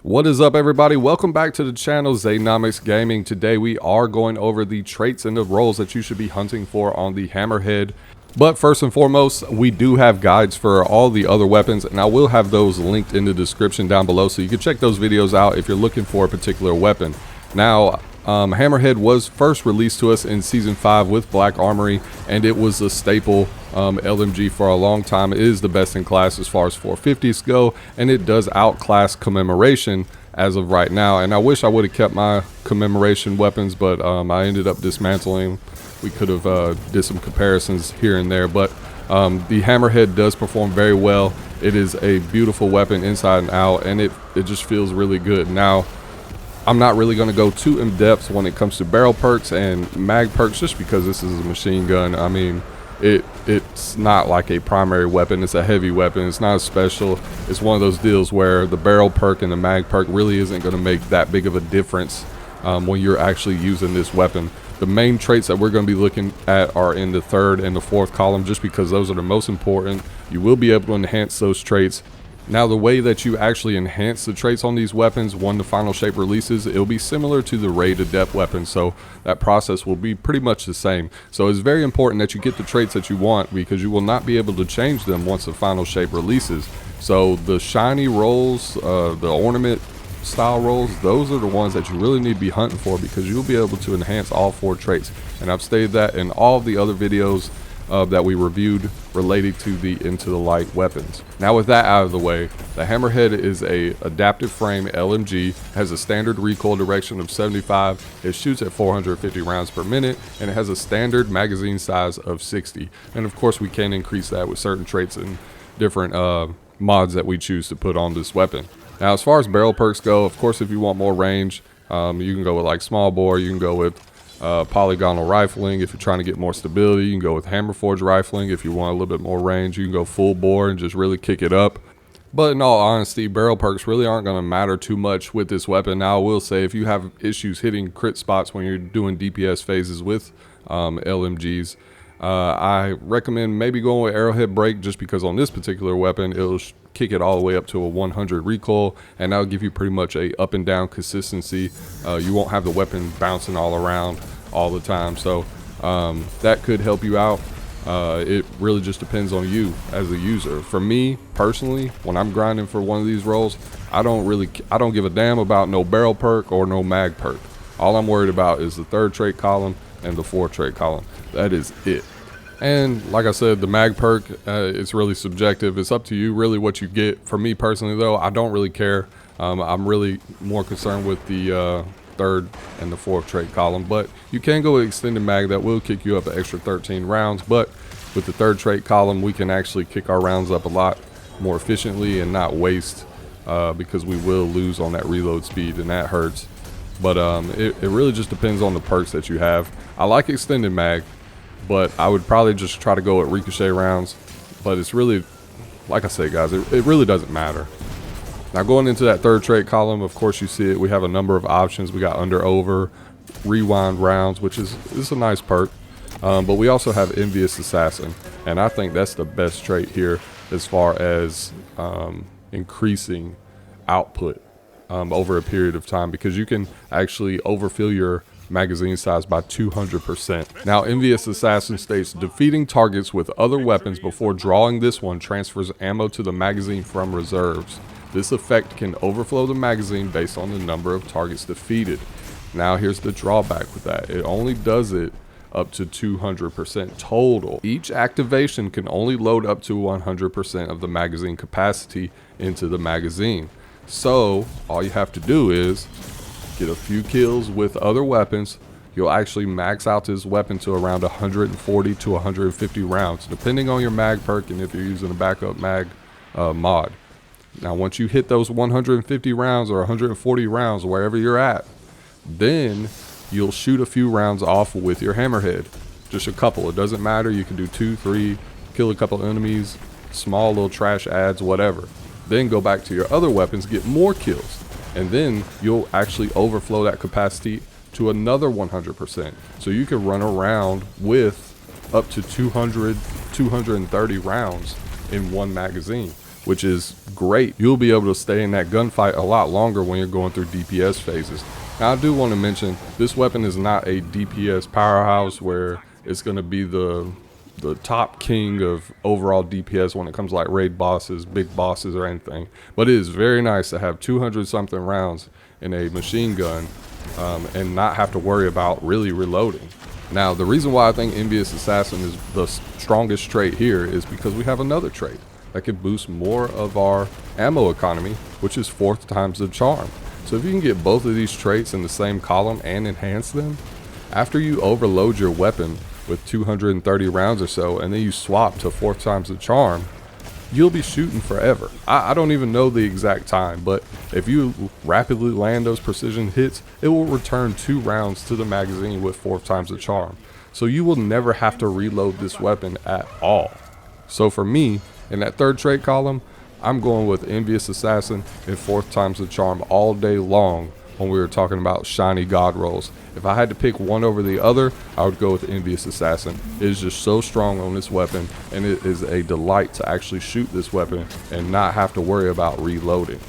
What is up, everybody? Welcome back to the channel, Zaynomics Gaming. Today we are going over the traits and the roles that you should be hunting for on the Hammerhead. But first and foremost, we do have guides for all the other weapons, and I will have those linked in the description down below, so you can check those videos out if you're looking for a particular weapon. Now, Hammerhead was first released to us in Season 5 with Black Armory, and it was a staple LMG for a long time. It is the best in class as far as 450s go, and it does outclass Commemoration as of right now. And I wish I would have kept my Commemoration weapons, but I ended up dismantling. We could have did some comparisons here and there, but the Hammerhead does perform very well. It is a beautiful weapon inside and out, and it just feels really good. Now, I'm not really going to go too in depth when it comes to barrel perks and mag perks, just because this is a machine gun. I mean, it's not like a primary weapon. It's a heavy weapon. It's not a special. It's one of those deals where the barrel perk and the mag perk really isn't going to make that big of a difference when you're actually using this weapon. The main traits that we're going to be looking at are in the third and the fourth column, just because those are the most important. You will be able to enhance those traits. Now, the way that you actually enhance the traits on these weapons when the final shape releases, it'll be similar to the raid adept weapon, so that process will be pretty much the same. So it's very important that you get the traits that you want, because you will not be able to change them once the final shape releases. So the shiny rolls, the ornament style rolls, those are the ones that you really need to be hunting for, because you'll be able to enhance all 4 traits. And I've stated that in all of the other videos that we reviewed related to the Into the Light weapons. Now, with that out of the way, the Hammerhead is a Adaptive Frame LMG, has a standard recoil direction of 75, it shoots at 450 rounds per minute, and it has a standard magazine size of 60. And of course, we can increase that with certain traits and different mods that we choose to put on this weapon. Now, as far as barrel perks go, of course, if you want more range, you can go with like small bore, you can go with polygonal rifling. If you're trying to get more stability, you can go with hammer forge rifling. If you want a little bit more range, you can go full bore and just really kick it up. But in all honesty, barrel perks really aren't going to matter too much with this weapon. Now, I will say, if you have issues hitting crit spots when you're doing DPS phases with LMGs, I recommend maybe going with arrowhead break, just because on this particular weapon, it'll kick it all the way up to a 100 recoil, and that'll give you pretty much a up and down consistency. You won't have the weapon bouncing all around all the time, so that could help you out. It really just depends on you as a user. For me personally, when I'm grinding for one of these rolls, I don't give a damn about no barrel perk or no mag perk. All I'm worried about is the third trait column and the fourth trait column. That is it. And like I said, the mag perk, it's really subjective. It's up to you really what you get. For me personally though, I don't really care. I'm really more concerned with the third and the fourth trait column, but you can go with extended mag. That will kick you up an extra 13 rounds, but with the third trait column, we can actually kick our rounds up a lot more efficiently and not waste, because we will lose on that reload speed, and that hurts. But it really just depends on the perks that you have. I like extended mag, but I would probably just try to go with ricochet rounds. But it's really, like I say guys, it really doesn't matter. Now, going into that third trait column, of course you see it, we have a number of options. We got under over, rewind rounds, which is a nice perk, but we also have envious assassin, and I think that's the best trait here as far as increasing output over a period of time, because you can actually overfill your magazine size by 200%. Now, envious assassin states, defeating targets with other weapons before drawing this one transfers ammo to the magazine from reserves. This effect can overflow the magazine based on the number of targets defeated. Now, here's the drawback with that. It only does it up to 200% total. Each activation can only load up to 100% of the magazine capacity into the magazine. So all you have to do is get a few kills with other weapons. You'll actually max out this weapon to around 140 to 150 rounds, depending on your mag perk and if you're using a backup mag mod. Now, once you hit those 150 rounds or 140 rounds, wherever you're at, then you'll shoot a few rounds off with your Hammerhead. Just a couple. It doesn't matter. You can do 2, 3, kill a couple enemies, small little trash adds, whatever. Then go back to your other weapons, get more kills, and then you'll actually overflow that capacity to another 100%. So you can run around with up to 200, 230 rounds in one magazine. which is great. You'll be able to stay in that gunfight a lot longer when you're going through DPS phases. Now, I do want to mention this weapon is not a DPS powerhouse where it's going to be the top king of overall DPS when it comes to like raid bosses, big bosses, or anything. But it is very nice to have 200 something rounds in a machine gun and not have to worry about really reloading. Now, the reason why I think Envious Assassin is the strongest trait here is because we have another trait that could boost more of our ammo economy, which is 4 times the charm. So if you can get both of these traits in the same column and enhance them, after you overload your weapon with 230 rounds or so, and then you swap to 4 times the charm, you'll be shooting forever. I don't even know the exact time, but if you rapidly land those precision hits, it will return 2 rounds to the magazine with 4 times the charm. So you will never have to reload this weapon at all. So for me, in that third trait column, I'm going with Envious Assassin and 4 times the charm all day long when we were talking about shiny God rolls. If I had to pick one over the other, I would go with Envious Assassin. It is just so strong on this weapon, and it is a delight to actually shoot this weapon and not have to worry about reloading.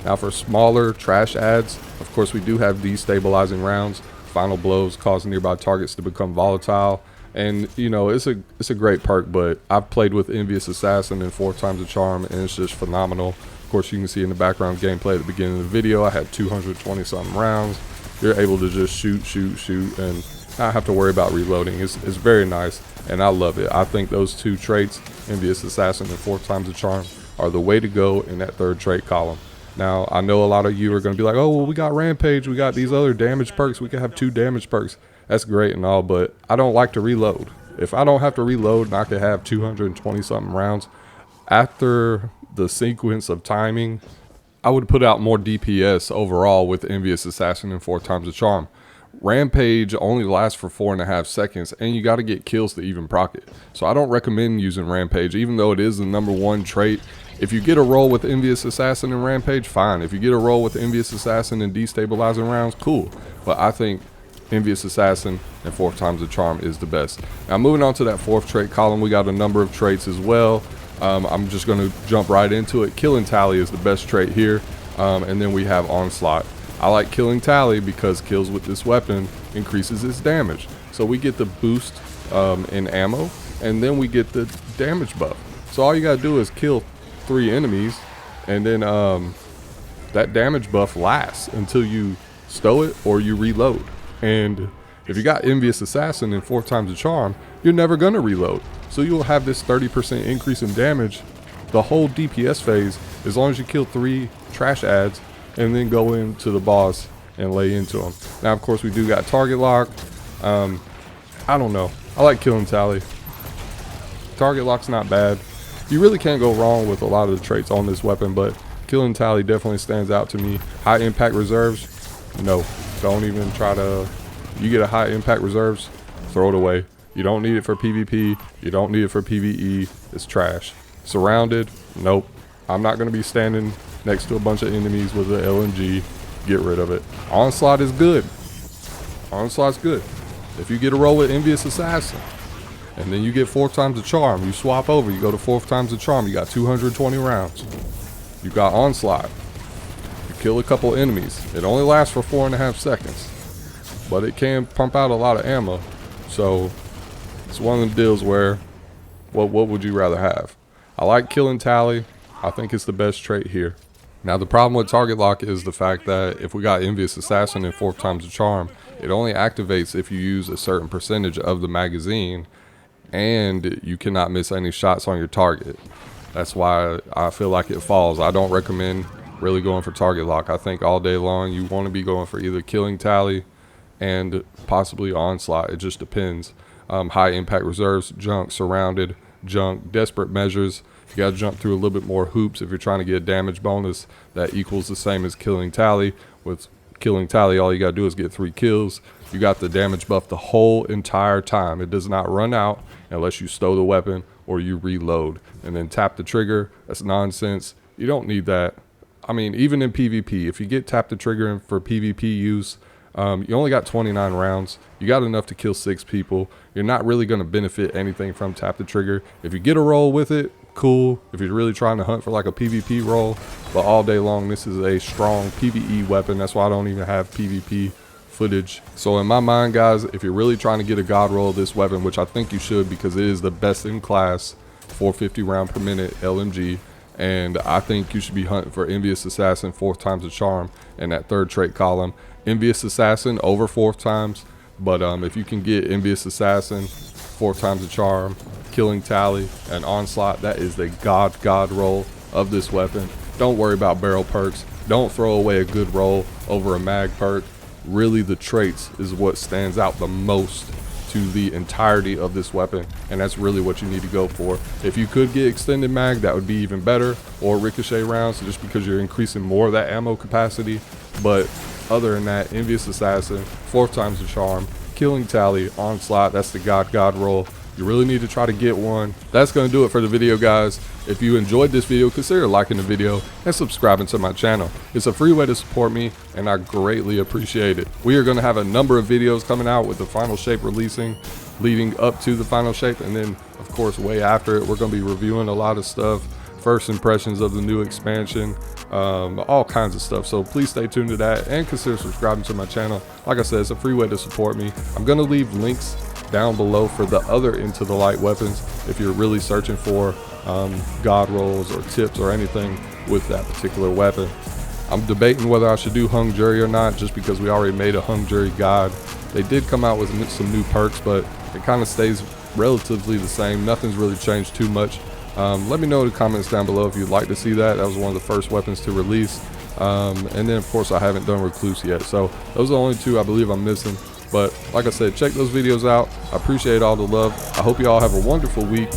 Now for smaller trash adds, of course we do have destabilizing rounds. Final blows cause nearby targets to become volatile. And you know, it's a great perk, but I've played with Envious Assassin and 4 times the charm, and it's just phenomenal. Of course, you can see in the background gameplay at the beginning of the video, I had 220 something rounds. You're able to just shoot, and not have to worry about reloading. It's very nice, and I love it. I think those 2 traits, Envious Assassin and 4 times the charm, are the way to go in that third trait column. Now, I know a lot of you are going to be like, oh, well, we got Rampage, we got these other damage perks, we can have 2 damage perks. That's great and all, but I don't like to reload. If I don't have to reload and I could have 220 something rounds, after the sequence of timing, I would put out more DPS overall with Envious Assassin and 4 times the charm. Rampage only lasts for 4.5 seconds, and you got to get kills to even proc it. So I don't recommend using Rampage, even though it is the #1 trait. If you get a roll with Envious Assassin and Rampage, fine. If you get a roll with Envious Assassin and destabilizing rounds, cool. But I think Envious Assassin and 4 times the charm is the best. Now moving on to that 4th trait column, we got a number of traits as well. I'm just going to jump right into it. Killing Tally is the best trait here, and then we have Onslaught. I like Killing Tally because kills with this weapon increases its damage. So we get the boost in ammo, and then we get the damage buff. So all you got to do is kill 3 enemies, and then that damage buff lasts until you stow it or you reload. And if you got Envious Assassin and 4 times the charm, you're never going to reload. So you'll have this 30% increase in damage the whole DPS phase, as long as you kill 3 trash adds and then go into the boss and lay into them. Now, of course, we do got target lock. I don't know. I like Killing Tally. Target lock's not bad. You really can't go wrong with a lot of the traits on this weapon, but Killing Tally definitely stands out to me. High impact reserves, no. Don't even try to. You get a high impact reserves, throw it away. You don't need it for PvP. You don't need it for PvE. It's trash. Surrounded, nope. I'm not going to be standing next to a bunch of enemies with an LMG. Get rid of it. Onslaught is good. Onslaught's good. If you get a roll with Envious Assassin, and then you get 4 times the charm, you swap over, you go to 4 times the charm, you got 220 rounds. You got Onslaught. Kill a couple enemies. It only lasts for 4.5 seconds, but it can pump out a lot of ammo. So it's one of the deals where what would you rather have? I like Killing Tally. I think it's the best trait here. Now the problem with target lock is the fact that if we got Envious Assassin and 4 times the charm, it only activates if you use a certain percentage of the magazine, and you cannot miss any shots on your target. That's why I feel like it falls. I don't recommend really going for target lock. I think all day long you want to be going for either Killing Tally and possibly Onslaught. It just depends. High impact reserves, junk, surrounded, junk, desperate measures. You got to jump through a little bit more hoops if you're trying to get a damage bonus that equals the same as Killing Tally. With Killing Tally, all you got to do is get 3 kills. You got the damage buff the whole entire time. It does not run out unless you stow the weapon or you reload. And then tap the trigger. That's nonsense. You don't need that. I mean, even in PvP, if you get tap the trigger for PvP use, you only got 29 rounds. You got enough to kill 6 people. You're not really going to benefit anything from tap the trigger. If you get a roll with it, cool if you're really trying to hunt for like a PvP role, but all day long this is a strong PvE weapon. That's why I don't even have PvP footage. So in my mind, guys, if you're really trying to get a god roll of this weapon, which I think you should because it is the best in class 450 round per minute LMG, and I think you should be hunting for Envious Assassin 4th time's a charm in that 3rd trait column. Envious Assassin over 4th times, but if you can get Envious Assassin 4th time's a charm, killing tally, and onslaught, that is the god roll of this weapon. Don't worry about barrel perks. Don't throw away a good roll over a mag perk. Really, the traits is what stands out the most to the entirety of this weapon, and that's really what you need to go for. If you could get extended mag, that would be even better, or ricochet rounds, just because you're increasing more of that ammo capacity. But other than that, Envious Assassin, 4th time's the charm, killing tally, onslaught, that's the god roll. You really need to try to get one. That's going to do it for the video, guys. If you enjoyed this video, consider liking the video and subscribing to my channel. It's a free way to support me, and I greatly appreciate it. We are going to have a number of videos coming out with the final shape releasing, leading up to the final shape, and then of course way after it, we're going to be reviewing a lot of stuff, first impressions of the new expansion, all kinds of stuff. So please stay tuned to that and consider subscribing to my channel. Like I said, it's a free way to support me. I'm going to leave links down below for the other Into the Light weapons if you're really searching for god rolls or tips or anything with that particular weapon. I'm debating whether I should do hung jury or not, just because we already made a hung jury god. They did come out with some new perks, but it kind of stays relatively the same. Nothing's really changed too much. Let me know in the comments down below if you'd like to see that. That was one of the first weapons to release, and then of course I haven't done recluse yet, so those are the only 2 I believe I'm missing. But like I said, check those videos out. I appreciate all the love. I hope you all have a wonderful week.